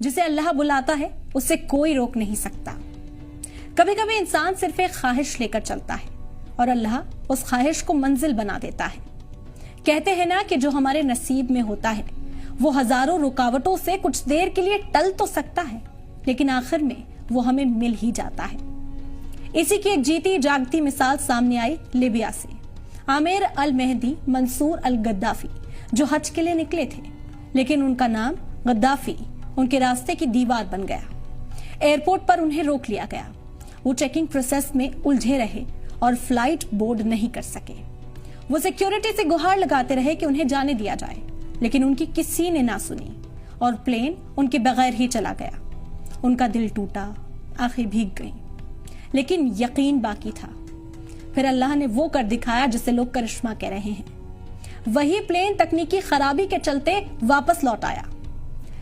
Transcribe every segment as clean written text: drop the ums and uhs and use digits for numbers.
जिसे अल्लाह बुलाता है उसे कोई रोक नहीं सकता। कभी कभी इंसान सिर्फ एक ख्वाहिश लेकर चलता है और अल्लाह उस ख्वाहिश को मंजिल बना देता है। कहते हैं ना कि जो हमारे नसीब में होता है वो हजारों रुकावटों से कुछ देर के लिए टल तो सकता है, लेकिन आखिर में वो हमें मिल ही जाता है। इसी की एक जीती जागती मिसाल सामने आई लीबिया से। आमिर अल मेहदी मंसूर अल गद्दाफी जो हज के लिए निकले थे, लेकिन उनका नाम गद्दाफी उनके रास्ते की दीवार बन गया। एयरपोर्ट पर उन्हें रोक लिया गया। वो चेकिंग प्रोसेस में उलझे रहे और फ्लाइट बोर्ड नहीं कर सके। वो सिक्योरिटी से गुहार लगाते रहे कि उन्हें जाने दिया जाए, लेकिन उनकी किसी ने ना सुनी और प्लेन उनके बगैर ही चला गया। उनका दिल टूटा, आंखें भीग गईं, लेकिन यकीन बाकी था। फिर अल्लाह ने वो कर दिखाया जिसे लोग करिश्मा कह रहे हैं। वही प्लेन तकनीकी खराबी के चलते वापस लौट आया,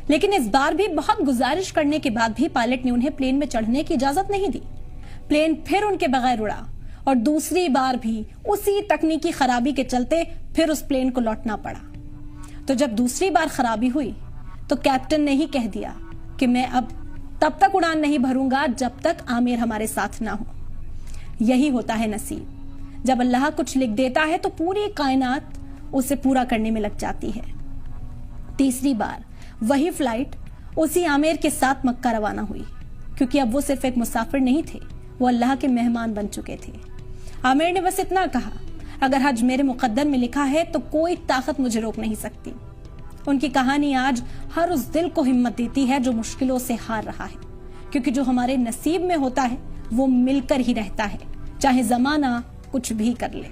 लेकिन इस बार भी बहुत गुजारिश करने के बाद भी पायलट ने उन्हें प्लेन में चढ़ने की इजाजत नहीं दी। प्लेन फिर उनके बगैर उड़ा और दूसरी बार भी उसी तकनीकी खराबी के चलते फिर उस प्लेन को लौटना पड़ा। तो जब दूसरी बार खराबी हुई तो कैप्टन ने ही कह दिया कि मैं अब तब तक उड़ान नहीं भरूंगा जब तक आमिर हमारे साथ ना हो। यही होता है नसीब। जब अल्लाह कुछ लिख देता है तो पूरी कायनात उसे पूरा करने में लग जाती है। तीसरी बार वही फ्लाइट उसी आमिर के साथ मक्का रवाना हुई, क्योंकि अब वो सिर्फ एक मुसाफिर नहीं थे, वो अल्लाह के मेहमान बन चुके थे। आमिर ने बस इतना कहा, अगर हज मेरे मुकद्दर में लिखा है तो कोई ताकत मुझे रोक नहीं सकती। उनकी कहानी आज हर उस दिल को हिम्मत देती है जो मुश्किलों से हार रहा है, क्योंकि जो हमारे नसीब में होता है वो मिलकर ही रहता है, चाहे जमाना कुछ भी कर ले।